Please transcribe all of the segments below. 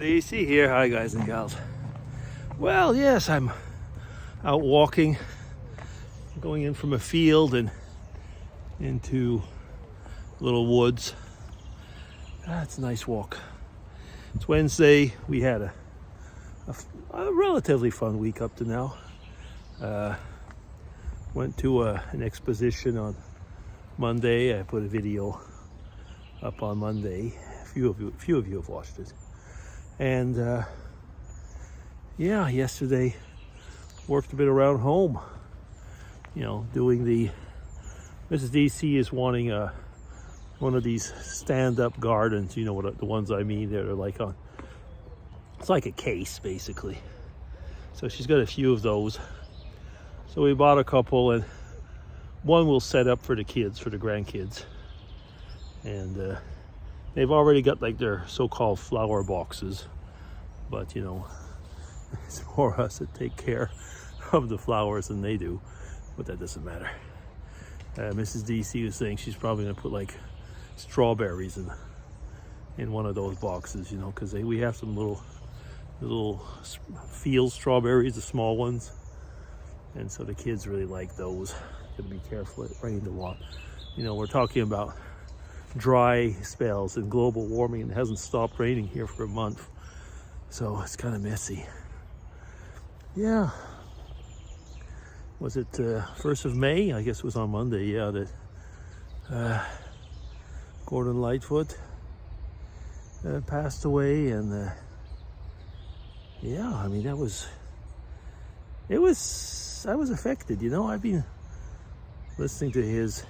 DC here. Hi guys and gals. Well, yes, I'm out walking, going in from a field and into little woods. It's a nice walk. It's Wednesday. We had a relatively fun week up to now. Went to an exposition on Monday. I put a video up on Monday. A few of you have watched it. And yesterday worked a bit around home. Doing Mrs. DC is wanting one of these stand-up gardens. You know what the ones I mean? They're like it's like a case basically. So she's got a few of those. So we bought a couple, and one will set up for the kids, for the grandkids. And they've already got like their so-called flower boxes, but it's more us that take care of the flowers than they do, but that doesn't matter. Mrs. DC was saying she's probably gonna put like strawberries in one of those boxes, because we have some little field strawberries, the small ones, and so the kids really like those. Gotta be careful, it rained a lot. We're talking about dry spells and global warming, and it hasn't stopped raining here for a month, so it's kind of messy. Yeah, was it 1st of May? I guess it was on Monday, that Gordon Lightfoot passed away. And I was affected. I've been listening to his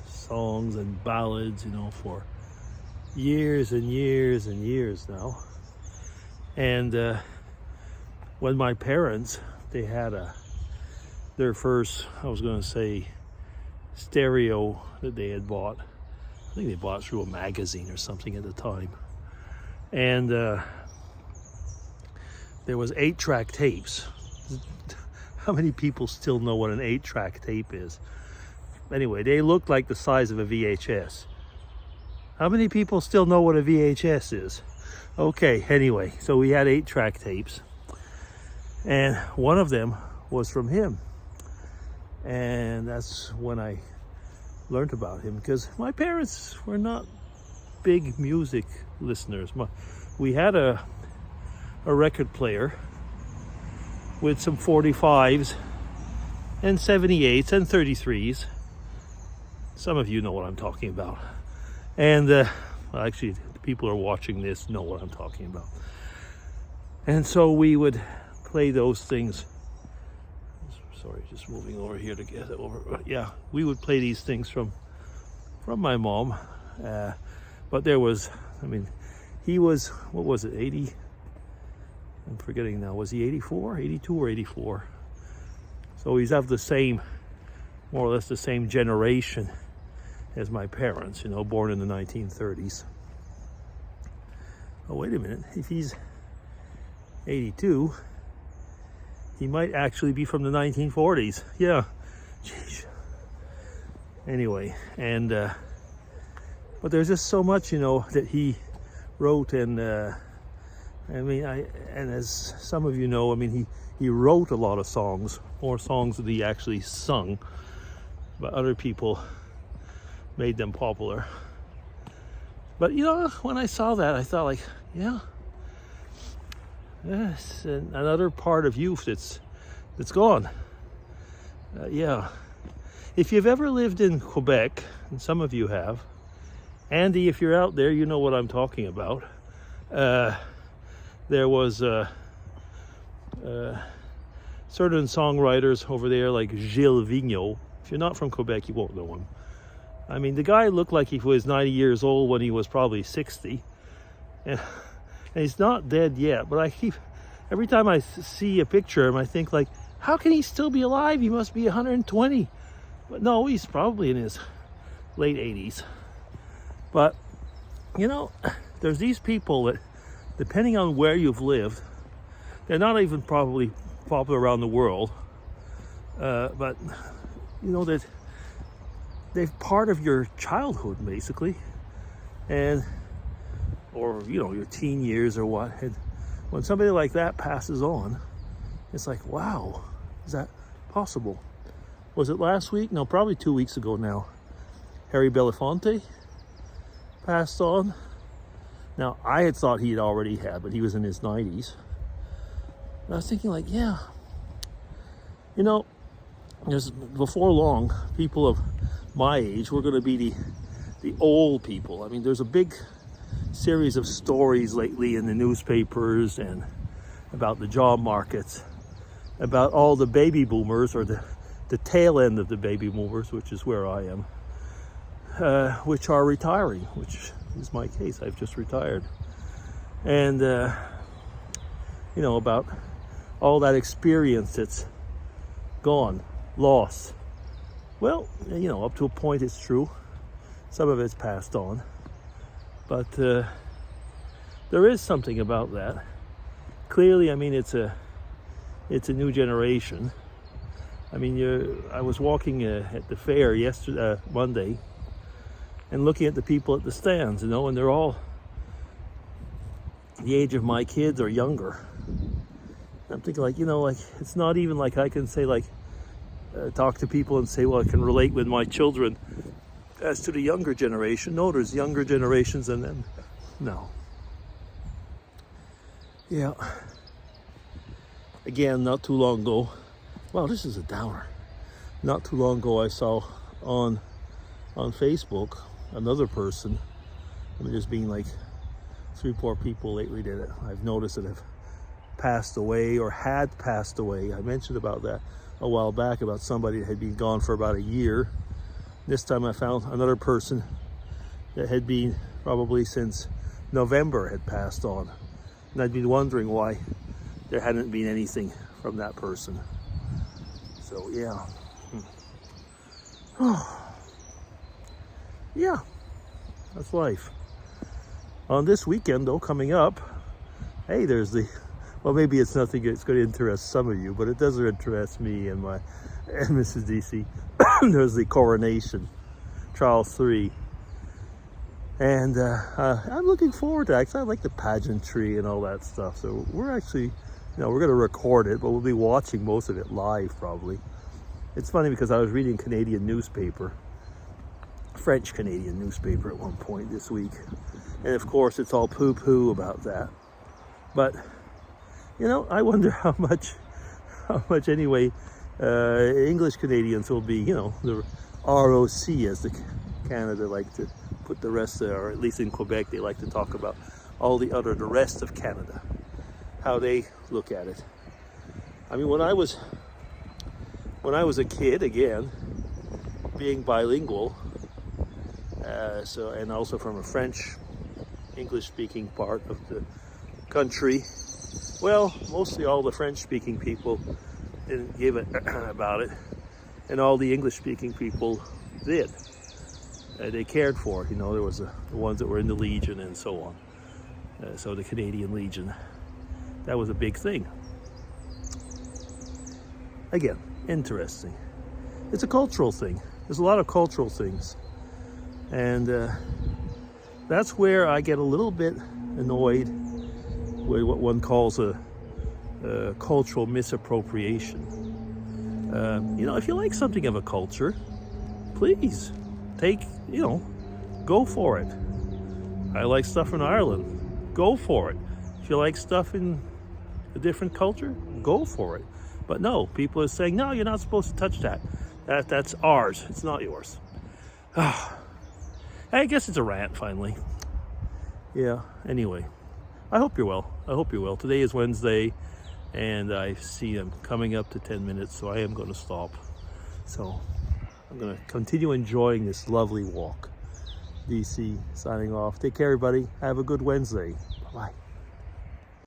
songs and ballads, for years and years and years now. And when my parents, they had their first, I was going to say, stereo that they had bought. I think they bought it through a magazine or something at the time. And there was 8-track tapes. How many people still know what an 8-track tape is? Anyway, they looked like the size of a VHS. How many people still know what a VHS is? Okay, anyway, so we had 8-track tapes. And one of them was from him. And that's when I learned about him, because my parents were not big music listeners. We had a record player with some 45s and 78s and 33s. Some of you know what I'm talking about. And actually, the people who are watching this know what I'm talking about. And so we would play those things. Sorry, just moving over here to get it over. Yeah, we would play these things from my mom. But there was, he was, what was it, 80? I'm forgetting now. Was he 84, 82 or 84? So he's of the same, more or less the same generation as my parents, born in the 1930s. Oh, wait a minute. If he's 82, he might actually be from the 1940s. Yeah. Jeez. Anyway, and but there's just so much, that he wrote, and and as some of you know, he wrote a lot of songs, more songs that he actually sung, but other people made them popular. But when I saw that, I thought, like, yes, another part of youth that's gone. If you've ever lived in Quebec, and some of you have, Andy, if you're out there, you know what I'm talking about. There was certain songwriters over there, like Gilles Vigneault. If you're not from Quebec, you won't know him. The guy looked like he was 90 years old when he was probably 60. And he's not dead yet, but every time I see a picture of him, I think, like, how can he still be alive? He must be 120. But no, he's probably in his late 80s. But, there's these people that, depending on where you've lived, they're not even probably popular around the world. But, that they're part of your childhood, basically. And or your teen years or what. And when somebody like that passes on, it's like, wow, is that possible? Was it last week? No, probably 2 weeks ago now. Harry Belafonte passed on. Now, I had thought he had already had, but he was in his 90s. And I was thinking, like, yeah, before long, people of my age, we're going to be the old people. I mean, there's a big series of stories lately in the newspapers and about the job markets, about all the baby boomers, or the tail end of the baby boomers, which is where I am, which are retiring, which is my case. I've just retired. And, about all that experience that's gone, lost. Well, up to a point it's true. Some of it's passed on. But there is something about that. Clearly, I mean, it's a new generation. I mean, I was walking at the fair yesterday, Monday, and looking at the people at the stands, and they're all the age of my kids or younger. I'm thinking, like, it's not even like I can say, like, talk to people and say, well, I can relate with my children as to the younger generation. No, there's younger generations and then, no. Yeah. Again, not too long ago, wow, this is a downer. Not too long ago, I saw on Facebook another person. I mean, there's been like 3-4 people lately that I've noticed that have passed away or had passed away. I mentioned about that a while back, about somebody that had been gone for about a year. This time I found another person that had been probably since November had passed on. And I'd been wondering why there hadn't been anything from that person. So yeah. Yeah, that's life. On this weekend though, coming up, hey, there's well, maybe it's nothing that's going to interest some of you, but it does interest me and Mrs. DC. There's the coronation, Charles III. And I'm looking forward to it, because I like the pageantry and all that stuff. So we're actually, we're going to record it, but we'll be watching most of it live probably. It's funny because I was reading Canadian newspaper, French Canadian newspaper at one point this week. And of course it's all poo-poo about that. But, I wonder how much anyway, English Canadians will be, the ROC, as the Canada like to put the rest of, or at least in Quebec, they like to talk about the rest of Canada, how they look at it. I mean, when I was a kid, again, being bilingual, and also from a French, English-speaking part of the country, well, mostly all the French-speaking people didn't give it about it, and all the English-speaking people did. They cared for it. There was the ones that were in the Legion and so on. So the Canadian Legion, that was a big thing. Again, interesting. It's a cultural thing. There's a lot of cultural things. And that's where I get a little bit annoyed with what one calls a cultural misappropriation. If you like something of a culture, please go for it. I like stuff in Ireland, go for it. If you like stuff in a different culture, go for it. But no, people are saying, no, you're not supposed to touch that. That's ours, it's not yours. I guess it's a rant finally. Yeah, anyway, I hope you're well. Today is Wednesday, and I see I'm coming up to 10 minutes, so I am going to stop. So I'm going to continue enjoying this lovely walk. DC signing off. Take care, everybody. Have a good Wednesday. Bye-bye.